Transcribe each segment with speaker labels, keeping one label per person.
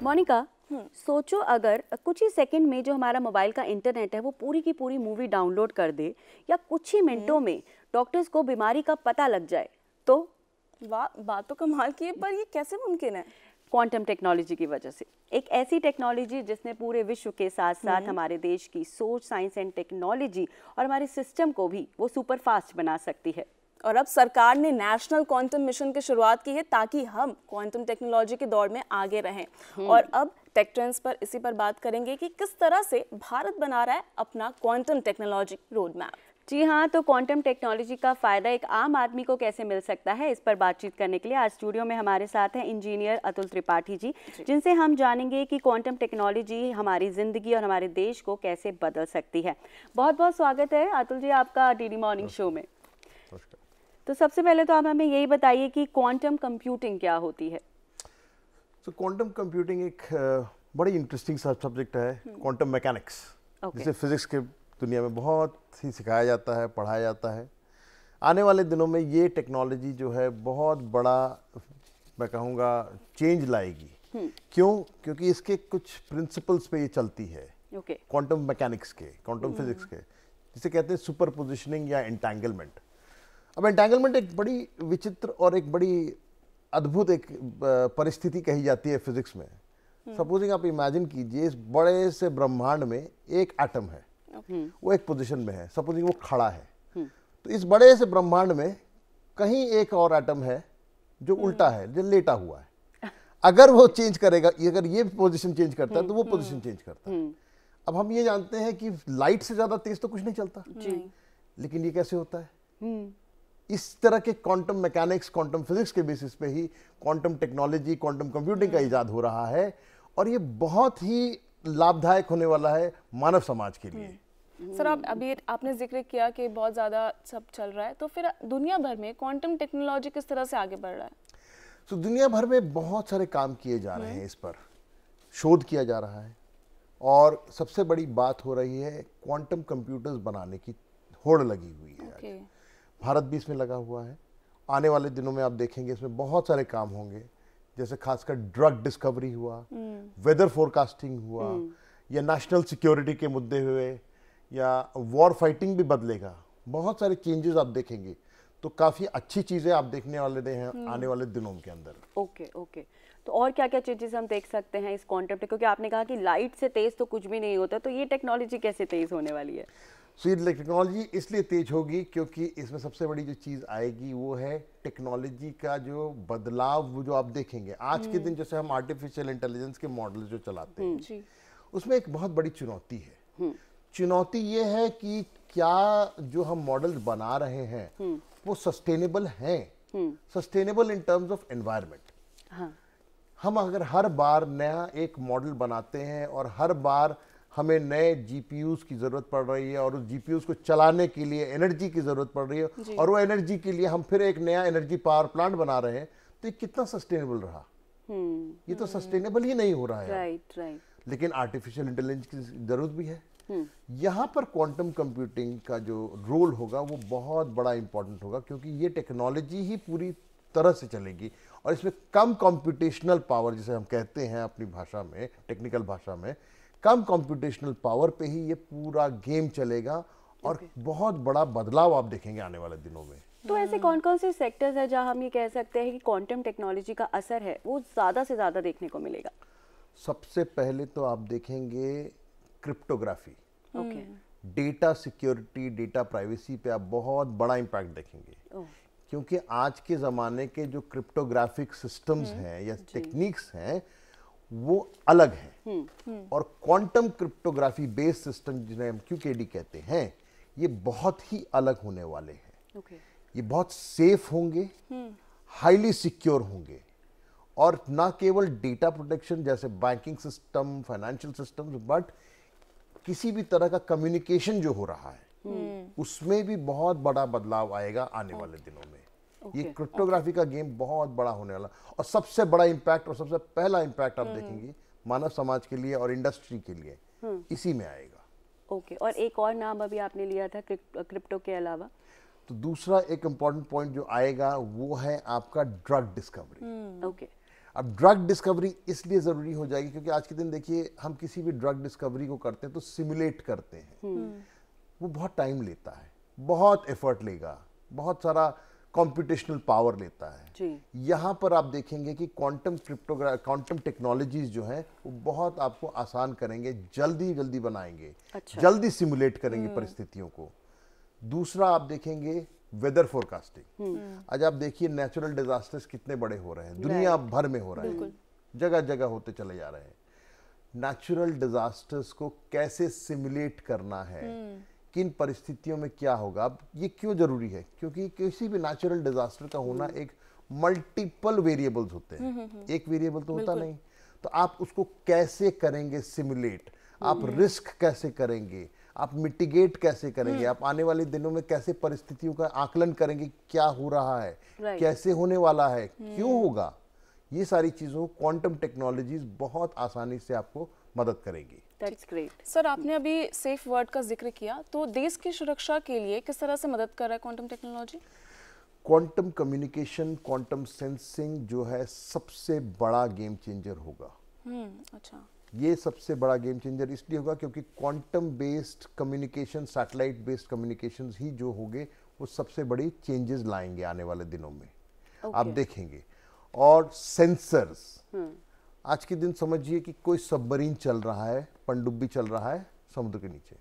Speaker 1: मोनिका, सोचो अगर कुछ ही सेकंड में जो हमारा मोबाइल का इंटरनेट है वो पूरी की पूरी मूवी डाउनलोड कर दे, या कुछ ही मिनटों में डॉक्टर्स को बीमारी का पता लग जाए, तो
Speaker 2: वाह, बात तो कमाल की है, पर ये कैसे मुमकिन है?
Speaker 1: क्वांटम टेक्नोलॉजी की वजह से। एक ऐसी टेक्नोलॉजी जिसने पूरे विश्व के साथ साथ हमारे देश की सोच, साइंस एंड टेक्नोलॉजी और हमारे सिस्टम को भी वो सुपर फास्ट बना सकती है।
Speaker 2: और अब सरकार ने नेशनल क्वांटम मिशन की शुरुआत की है ताकि हम क्वांटम टेक्नोलॉजी के दौर में आगे रहें। और अब टेक ट्रेंड्स पर इसी पर बात करेंगे कि किस तरह से भारत बना रहा है अपना क्वांटम टेक्नोलॉजी रोड मैप।
Speaker 1: जी हाँ, तो क्वांटम टेक्नोलॉजी का फ़ायदा एक आम आदमी को कैसे मिल सकता है, इस पर बातचीत करने के लिए आज स्टूडियो में हमारे साथ हैं इंजीनियर अतुल त्रिपाठी जी, जिनसे हम जानेंगे कि क्वांटम टेक्नोलॉजी हमारी ज़िंदगी और हमारे देश को कैसे बदल सकती है। बहुत बहुत स्वागत है अतुल जी आपका डीडी मॉर्निंग शो में। तो सबसे पहले तो आप हमें यही बताइए कि क्वांटम कंप्यूटिंग क्या होती है।
Speaker 3: तो क्वांटम कंप्यूटिंग एक बड़ी इंटरेस्टिंग सब्जेक्ट है, क्वांटम मैकेनिक्स, जिसे फिजिक्स के दुनिया में बहुत ही सिखाया जाता है, पढ़ाया जाता है। आने वाले दिनों में ये टेक्नोलॉजी जो है बहुत बड़ा, मैं कहूँगा, चेंज लाएगी। क्यों? क्योंकि इसके कुछ प्रिंसिपल्स पे ये चलती है, क्वांटम मैकेनिक्स के, क्वांटम फिजिक्स के, जिसे कहते हैं सुपर पोजिशनिंग या एंटैंगलमेंट। अब एंटैंगलमेंट एक बड़ी विचित्र और एक बड़ी अद्भुत एक परिस्थिति कही जाती है फिजिक्स में। सपोजिंग आप इमेजिन कीजिए, इस बड़े से ब्रह्मांड में एक एटम है, वो एक पोजीशन में है, सपोजिंग वो खड़ा है। तो इस बड़े से ब्रह्मांड में कहीं एक और एटम है जो उल्टा है, जो लेटा हुआ है। अगर वो चेंज करेगा, अगर ये पोजीशन चेंज करता है तो वो पोजीशन चेंज करता है। अब हम ये जानते हैं कि लाइट से ज्यादा तेज तो कुछ नहीं चलता, लेकिन ये कैसे होता है? इस तरह के क्वांटम मैकेनिक्स, क्वांटम फिजिक्स के बेसिस पे ही क्वांटम टेक्नोलॉजी, क्वांटम कंप्यूटिंग का इजाद हो रहा है, और ये बहुत ही लाभदायक होने वाला है मानव समाज के लिए।
Speaker 2: सर, अभी आपने जिक्र किया कि बहुत ज़्यादा सब चल रहा है, तो फिर दुनिया भर में क्वांटम टेक्नोलॉजी किस तरह से आगे बढ़ रहा है?
Speaker 3: तो दुनिया भर में बहुत सारे काम किए जा रहे हैं, इस पर शोध किया जा रहा है, और सबसे बड़ी बात हो रही है क्वांटम कंप्यूटर्स बनाने की होड़ लगी हुई है। भारत भी इसमें लगा हुआ है। आने वाले दिनों में आप देखेंगे इसमें बहुत सारे काम होंगे, जैसे खासकर ड्रग डिस्कवरी हुआ, वेदर फोरकास्टिंग हुआ, या नेशनल सिक्योरिटी के मुद्दे हुए, या वॉर फाइटिंग भी बदलेगा। बहुत सारे चेंजेस आप देखेंगे, तो काफ़ी अच्छी चीज़ें आप देखने वाले हैं आने वाले दिनों के अंदर।
Speaker 1: ओके। तो और क्या क्या चीज़ें हम देख सकते हैं इस क्वांटम, क्योंकि आपने कहा कि लाइट से तेज़ तो कुछ भी नहीं होता, तो ये टेक्नोलॉजी कैसे तेज़ होने वाली है?
Speaker 3: सो ये टेक्नोलॉजी इसलिए तेज होगी क्योंकि इसमें सबसे बड़ी जो चीज़ आएगी वो है टेक्नोलॉजी का जो बदलाव। वो जो आप देखेंगे आज के दिन, जैसे हम आर्टिफिशियल इंटेलिजेंस के मॉडल जो चलाते हैं, उसमें एक बहुत बड़ी चुनौती है। चुनौती ये है कि क्या जो हम मॉडल्स बना रहे हैं वो सस्टेनेबल हैं, sustainable in terms of environment. हम अगर हर बार नया एक मॉडल बनाते हैं और हर बार हमें नए जीपीयूज की जरूरत पड़ रही है, और उस जीपीयूज को चलाने के लिए एनर्जी की जरूरत पड़ रही है, और वो एनर्जी के लिए हम फिर एक नया एनर्जी पावर प्लांट बना रहे हैं, तो ये कितना सस्टेनेबल रहा? ये तो सस्टेनेबल ही नहीं हो रहा है।
Speaker 1: राइट।
Speaker 3: लेकिन आर्टिफिशियल इंटेलिजेंस की जरूरत भी है। यहाँ पर क्वांटम कंप्यूटिंग का जो रोल होगा वो बहुत बड़ा इंपॉर्टेंट होगा, क्योंकि ये टेक्नोलॉजी ही पूरी तरह से चलेगी, और इसमें कम कंप्यूटेशनल पावर, जिसे हम कहते हैं अपनी भाषा में, टेक्निकल भाषा में, कम कंप्यूटेशनल पावर पे ही ये पूरा गेम चलेगा, और बहुत बड़ा बदलाव आप देखेंगे आने वाले दिनों में।
Speaker 1: तो ऐसे कौन कौन से सेक्टर्स हैं जहां हम ये कह सकते हैं कि क्वांटम टेक्नोलॉजी का असर है वो ज़्यादा से ज़्यादा देखने को मिलेगा?
Speaker 3: सबसे पहले तो आप देखेंगे cryptography, data security, data privacy पे आप बहुत बड़ा इम्पैक्ट देखेंगे। क्योंकि आज के ज़माने के जो क्रिप्टोग्राफिक सिस्टम्स हैं या टेक्निक्स हैं वो अलग हैं, और क्वांटम क्रिप्टोग्राफी बेस्ड सिस्टम, जिन्हें हम QKD कहते हैं, ये बहुत ही अलग होने वाले हैं। ये बहुत सेफ होंगे, हाईली सिक्योर होंगे, और ना केवल डेटा प्रोटेक्शन जैसे banking system, financial systems, but किसी भी तरह का कम्युनिकेशन जो हो रहा है उसमें भी बहुत बड़ा बदलाव आएगा आने वाले दिनों में। ये क्रिप्टोग्राफी का गेम बहुत बड़ा होने वाला, और सबसे बड़ा इम्पैक्ट और सबसे पहला इम्पैक्ट आप देखेंगे मानव समाज के लिए और इंडस्ट्री के लिए इसी में आएगा।
Speaker 1: और एक और नाम अभी आपने लिया था क्रिप्टो के अलावा?
Speaker 3: तो दूसरा एक इम्पॉर्टेंट पॉइंट जो आएगा वो है आपका ड्रग डिस्कवरी। अब ड्रग डिस्कवरी इसलिए ज़रूरी हो जाएगी क्योंकि आज के दिन देखिए हम किसी भी ड्रग डिस्कवरी को करते हैं तो सिमुलेट करते हैं, वो बहुत टाइम लेता है, बहुत एफर्ट लेगा, बहुत सारा कंप्यूटेशनल पावर लेता है। यहाँ पर आप देखेंगे कि क्वांटम टेक्नोलॉजीज जो हैं वो बहुत आपको आसान करेंगे, जल्दी बनाएंगे, जल्दी सिमुलेट करेंगे परिस्थितियों को। दूसरा आप देखेंगे वेदर फोरकास्टिंग। आज आप देखिए नेचुरल डिजास्टर्स कितने बड़े हो रहे हैं, दुनिया भर में हो रहे हैं, जगह जगह होते चले जा रहे हैं। नेचुरल डिजास्टर्स को कैसे सिमुलेट करना है, किन परिस्थितियों में क्या होगा। अब ये क्यों जरूरी है, क्योंकि किसी भी नेचुरल डिजास्टर का होना एक मल्टीपल वेरिएबल्स होते हैं, एक वेरिएबल तो होता नहीं। तो आप उसको कैसे करेंगे सिमुलेट, आप रिस्क कैसे करेंगे, आप मिटिगेट कैसे करेंगे, आप आने वाले दिनों में कैसे परिस्थितियों का आकलन करेंगे, क्या हो रहा है, कैसे होने वाला है, क्यों होगा। ये सारी चीजों क्वांटम टेक्नोलॉजीज बहुत आसानी से आपको मदद करेगी।
Speaker 2: That's great. सर, आपने अभी सेफ वर्ड का जिक्र किया, तो देश की सुरक्षा के लिए किस तरह से मदद कर रहा है quantum technology?
Speaker 3: Quantum communication, quantum sensing जो है सबसे बड़ा गेम चेंजर होगा।
Speaker 2: अच्छा।
Speaker 3: ये सबसे बड़ा गेम चेंजर इसलिए होगा क्योंकि quantum based communication, satellite based communication ही जो होंगे वो सबसे बड़ी चेंजेस लाएंगे आने वाले दिनों में। आप देखेंगे। और सेंसर्स, आज के दिन समझिए कि कोई सबमरीन चल रहा है, पनडुब्बी चल रहा है समुद्र के नीचे,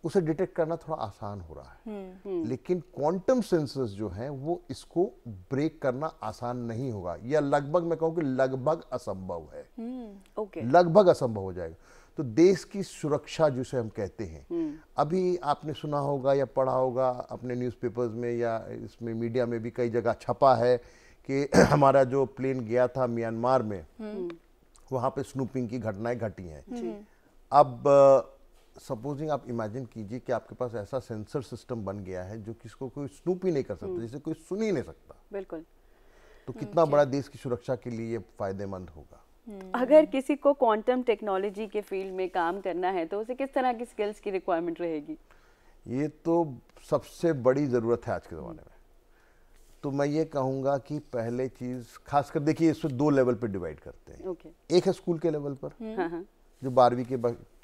Speaker 3: उसे डिटेक्ट करना थोड़ा आसान हो रहा है, लेकिन क्वांटम सेंसर्स जो हैं वो इसको ब्रेक करना आसान नहीं होगा, या लगभग, मैं कहूँ कि लगभग असंभव है। लगभग असंभव हो जाएगा। तो देश की सुरक्षा जिसे हम कहते हैं, अभी आपने सुना होगा या पढ़ा होगा अपने न्यूज़पेपर्स में या इसमें मीडिया में भी कई जगह छपा है कि हमारा जो प्लेन गया था म्यांमार में, वहाँ पे स्नूपिंग की घटनाएं घटी हैं। अब सपोजिंग आप इमेजिन कीजिए कि आपके पास ऐसा सेंसर सिस्टम बन गया है जो किसको कोई स्नूप ही नहीं कर सकता, जिसे कोई सुन ही नहीं सकता।
Speaker 1: बिल्कुल।
Speaker 3: तो कितना बड़ा देश की सुरक्षा के लिए ये फायदेमंद होगा।
Speaker 1: अगर किसी को क्वांटम टेक्नोलॉजी के फील्ड में काम करना है तो उसे किस तरह की स्किल्स की रिक्वायरमेंट रहेगी?
Speaker 3: ये तो सबसे बड़ी ज़रूरत है आज के ज़माने में। तो मैं ये कहूँगा कि पहले चीज़, खासकर देखिए इसको 2 लेवल पे डिवाइड करते हैं। एक है स्कूल के लेवल पर, जो 12वीं के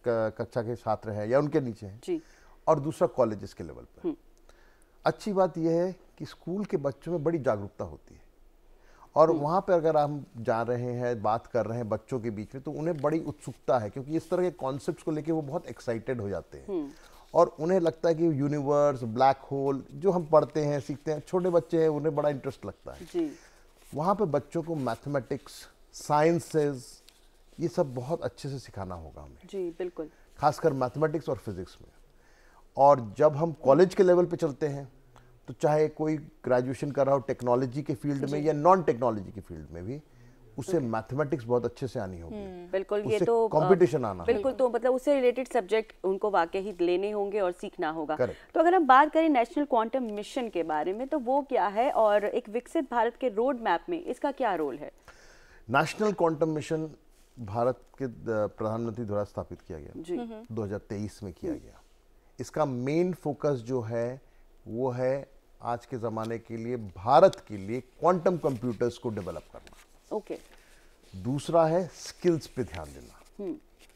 Speaker 3: कक्षा के छात्र हैं या उनके नीचे हैं, और दूसरा कॉलेजेस के लेवल पर। अच्छी बात यह है कि स्कूल के बच्चों में बड़ी जागरूकता होती है, और वहाँ पर अगर हम जा रहे हैं, बात कर रहे हैं बच्चों के बीच में, तो उन्हें बड़ी उत्सुकता है, क्योंकि इस तरह के कॉन्सेप्ट्स को लेके वो बहुत एक्साइटेड हो जाते हैं, और उन्हें लगता है कि यूनिवर्स, ब्लैक होल जो हम पढ़ते हैं, सीखते हैं, छोटे बच्चे हैं, उन्हें बड़ा इंटरेस्ट लगता है। वहाँ पे बच्चों को मैथमेटिक्स, साइंसेस, ये सब बहुत अच्छे से सिखाना होगा हमें।
Speaker 1: जी बिल्कुल।
Speaker 3: खासकर मैथमेटिक्स और फिजिक्स में। और जब हम कॉलेज के लेवल पे चलते हैं, तो चाहे कोई ग्रेजुएशन कर रहा हो टेक्नोलॉजी के फील्ड में या नॉन टेक्नोलॉजी के फील्ड में भी, उसे मैथमेटिक्स बहुत अच्छे से आनी होगी।
Speaker 1: बिल्कुल, ये तो
Speaker 3: कंपटीशन आना
Speaker 1: बिल्कुल, तो मतलब उससे रिलेटेड सब्जेक्ट उनको वाकई ही लेने होंगे और सीखना होगा।
Speaker 3: Correct.
Speaker 1: तो अगर हम बात करें नेशनल क्वांटम मिशन के बारे में, तो वो क्या है और एक विकसित भारत के रोड मैप में इसका क्या रोल है?
Speaker 3: नेशनल क्वांटम मिशन भारत के प्रधानमंत्री द्वारा स्थापित किया गया, 2023 में किया गया। इसका मेन फोकस जो है वो है आज के ज़माने के लिए, भारत के लिए क्वांटम कंप्यूटर्स को डेवलप करना। दूसरा है स्किल्स पे ध्यान देना,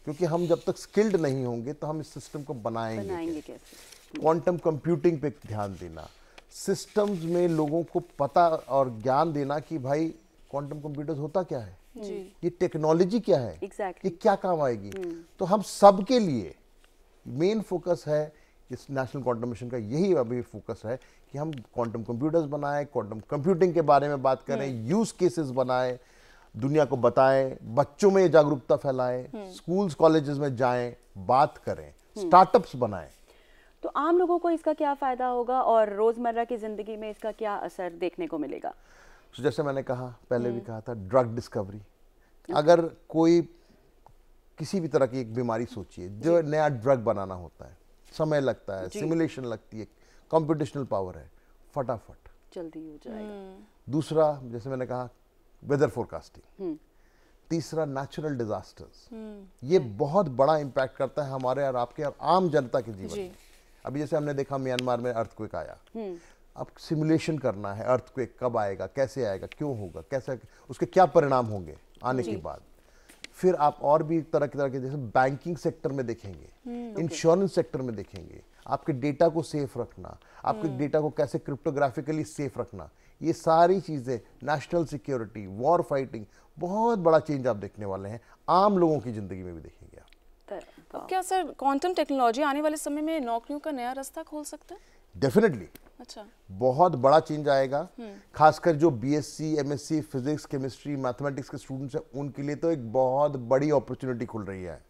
Speaker 3: क्योंकि हम जब तक स्किल्ड नहीं होंगे तो हम इस सिस्टम को बनाएंगे कैसे। क्वांटम कंप्यूटिंग पे ध्यान देना, सिस्टम्स में लोगों को पता और ज्ञान देना कि भाई क्वांटम कंप्यूटर्स होता क्या है, ये टेक्नोलॉजी क्या है, ये क्या काम आएगी। तो हम सब के लिए मेन फोकस है इस नेशनल क्वांटम मिशन का, यही अभी फोकस है कि हम क्वांटम कंप्यूटर्स बनाएं, क्वांटम कंप्यूटिंग के बारे में बात करें, यूज केसेस बनाएं, दुनिया को बताएं, बच्चों में जागरूकता फैलाएं, स्कूल्स कॉलेजेस में जाएं, बात करें, स्टार्टअप्स बनाएं।
Speaker 1: तो आम लोगों को इसका क्या फायदा होगा और रोजमर्रा की जिंदगी में इसका क्या असर देखने को मिलेगा?
Speaker 3: तो जैसे मैंने कहा, पहले भी कहा था, ड्रग डिस्कवरी। अगर कोई किसी भी तरह की एक बीमारी सोचिए, जो नया ड्रग बनाना होता है, समय लगता है, सिमुलेशन लगती है, कंप्यूटेशनल पावर है, फटाफट
Speaker 1: जल्दी हो जाएगा।
Speaker 3: दूसरा, जैसे मैंने कहा, वेदर फोरकास्टिंग। तीसरा, नेचुरल डिजास्टर्स। ये बहुत बड़ा इम्पैक्ट करता है हमारे और आपके और आम जनता के जीवन में। अभी जैसे हमने देखा म्यांमार में अर्थक्वेक आया, अब सिमुलेशन करना है, अर्थक्वेक कब आएगा, कैसे आएगा, क्यों होगा, कैसे, उसके क्या परिणाम होंगे आने के बाद। फिर आप और भी तरह के जैसे बैंकिंग सेक्टर में देखेंगे, इंश्योरेंस सेक्टर में देखेंगे, आपके डेटा को सेफ रखना, आपके डेटा को कैसे क्रिप्टोग्राफिकली सेफ रखना, ये सारी चीज़ें, नेशनल सिक्योरिटी, वॉर फाइटिंग, बहुत बड़ा चेंज आप देखने वाले हैं, आम लोगों की ज़िंदगी में भी देखेंगे आप।
Speaker 2: तो क्या सर क्वांटम टेक्नोलॉजी आने वाले समय में नौकरियों का नया रास्ता खोल सकता है?
Speaker 3: डेफिनेटली।
Speaker 2: अच्छा,
Speaker 3: बहुत बड़ा चेंज आएगा, खासकर जो BSc, MSc, physics, chemistry, mathematics के स्टूडेंट्स हैं, उनके लिए तो एक बहुत बड़ी अपॉर्चुनिटी खुल रही है,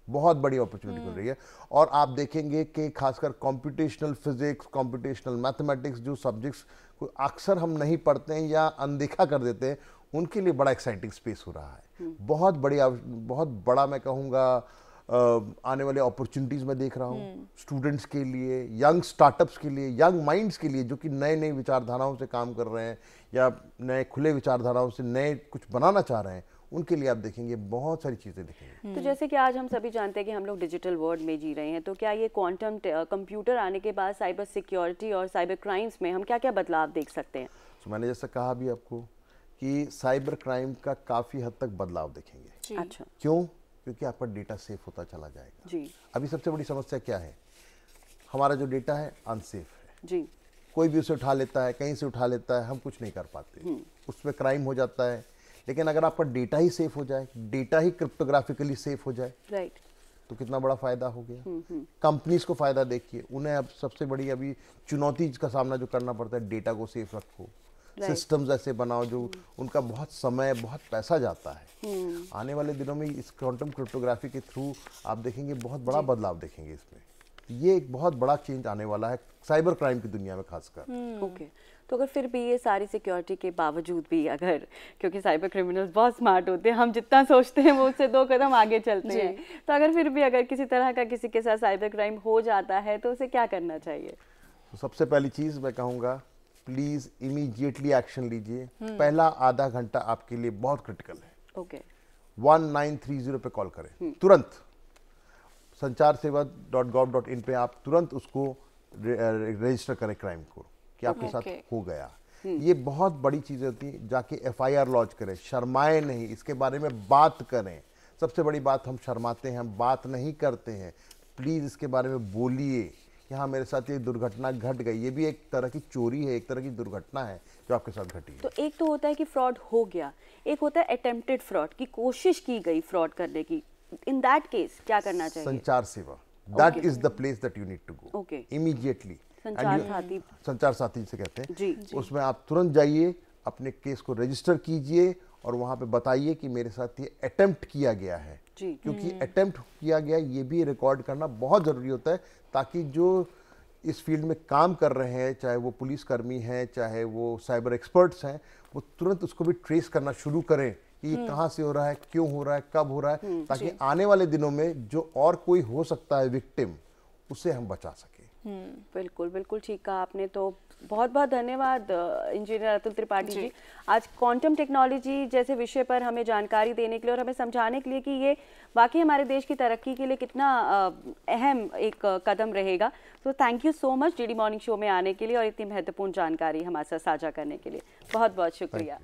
Speaker 3: बहुत बड़ी अपॉर्चुनिटी खुल रही है। और आप देखेंगे कि खासकर कंप्यूटेशनल फिजिक्स, कंप्यूटेशनल मैथमेटिक्स, जो सब्जेक्ट्स को अक्सर हम नहीं पढ़ते हैं या अनदेखा कर देते हैं, उनके लिए बड़ा एक्साइटिंग स्पेस हो रहा है। बहुत बड़ा मैं कहूँगा आने वाले अपॉर्चुनिटीज़ मैं देख रहा हूँ स्टूडेंट्स के लिए, यंग स्टार्टअप्स के लिए, यंग माइंड्स के लिए, जो कि नए नए विचारधाराओं से काम कर रहे हैं या नए खुले विचारधाराओं से नए कुछ बनाना चाह रहे हैं, उनके लिए आप देखेंगे बहुत सारी चीज़ें दिखेंगी।
Speaker 1: तो जैसे कि आज हम सभी जानते हैं कि हम लोग डिजिटल वर्ल्ड में जी रहे हैं, तो क्या ये क्वांटम कंप्यूटर आने के बाद साइबर सिक्योरिटी और साइबर क्राइम्स में हम क्या क्या बदलाव देख सकते हैं?
Speaker 3: तो मैंने जैसा कहा भी आपको कि साइबर क्राइम का काफ़ी हद तक बदलाव देखेंगे।
Speaker 1: अच्छा,
Speaker 3: क्यों? क्योंकि आपका डेटा सेफ होता चला जाएगा
Speaker 1: जी।
Speaker 3: अभी सबसे बड़ी समस्या क्या है, हमारा जो डेटा है अनसेफ है
Speaker 1: जी।
Speaker 3: कोई भी उसे उठा लेता है, कहीं से उठा लेता है, हम कुछ नहीं कर पाते, उसमें क्राइम हो जाता है। लेकिन अगर आपका डेटा ही सेफ हो जाए, डेटा ही क्रिप्टोग्राफिकली सेफ हो जाए,
Speaker 1: राइट,
Speaker 3: तो कितना बड़ा फायदा हो गया। कंपनीज को फायदा देखिए, उन्हें अब सबसे बड़ी अभी चुनौती का सामना जो करना पड़ता है, डेटा को सेफ रखो, सिस्टम्स ऐसे बनाओ जो उनका बहुत समय, बहुत पैसा जाता है। आने वाले दिनों में इस क्वांटम क्रिप्टोग्राफी के थ्रू आप देखेंगे बहुत बड़ा बदलाव देखेंगे इसमें। ये एक बहुत बड़ा चेंज आने वाला है साइबर क्राइम की दुनिया में खासकर।
Speaker 1: ओके, तो अगर फिर भी ये सारी सिक्योरिटी के बावजूद भी अगर, क्योंकि साइबर क्रिमिनल्स बहुत स्मार्ट होते हैं, हम जितना सोचते हैं वो उससे 2 कदम आगे चलते हैं, तो अगर फिर भी अगर किसी तरह का किसी के साथ साइबर क्राइम हो जाता है तो उसे क्या करना चाहिए?
Speaker 3: तो सबसे पहली चीज़ मैं कहूँगा, प्लीज़ इमीडिएटली एक्शन लीजिए। पहला आधा घंटा आपके लिए बहुत क्रिटिकल है।
Speaker 1: ओके,
Speaker 3: 1930 पे कॉल करें तुरंत, sanchar-seva.gov.in पे आप तुरंत उसको रजिस्टर करें क्राइम को कि आपके साथ हो गया। ये बहुत बड़ी चीज़ होती है, जाके FIR लॉन्च करें, शर्माए नहीं, इसके बारे में बात करें। सबसे बड़ी बात, हम शर्माते हैं, हम बात नहीं करते हैं। प्लीज़ इसके बारे में बोलिए कि हाँ मेरे साथ ये दुर्घटना घट गई। ये भी एक तरह की चोरी है, एक तरह की दुर्घटना है जो आपके साथ घटी है।
Speaker 1: तो एक तो होता है कि फ्रॉड हो गया, एक होता है अटेम्प्टेड फ्रॉड, की कोशिश की गई फ्रॉड करने की। इन दैट केस क्या करना चाहिए?
Speaker 3: संचार सेवा, that is the place that you need to go immediately. संचार साथी से कहते हैं
Speaker 1: जी।
Speaker 3: उसमें आप तुरंत जाइए, अपने केस को रजिस्टर कीजिए और वहाँ पे बताइए कि मेरे साथ ये अटेम्प्ट किया गया है। क्योंकि अटेम्प्ट किया गया ये भी रिकॉर्ड करना बहुत ज़रूरी होता है, ताकि जो इस फील्ड में काम कर रहे हैं, चाहे वो पुलिसकर्मी हैं, चाहे वो साइबर एक्सपर्ट्स हैं, वो तुरंत उसको भी ट्रेस करना शुरू करें कि ये कहाँ से हो रहा है, क्यों हो रहा है, कब हो रहा है, ताकि आने वाले दिनों में जो और कोई हो सकता है विक्टिम, उसे हम बचा सकें।
Speaker 1: बिल्कुल बिल्कुल ठीक कहा आपने। तो बहुत बहुत धन्यवाद इंजीनियर अतुल त्रिपाठी जी, आज क्वांटम टेक्नोलॉजी जैसे विषय पर हमें जानकारी देने के लिए और हमें समझाने के लिए कि ये वाकई हमारे देश की तरक्की के लिए कितना अहम एक कदम रहेगा। तो thank you so much DD morning show में आने के लिए और इतनी महत्वपूर्ण जानकारी हमारे साथ साझा करने के लिए। बहुत बहुत शुक्रिया।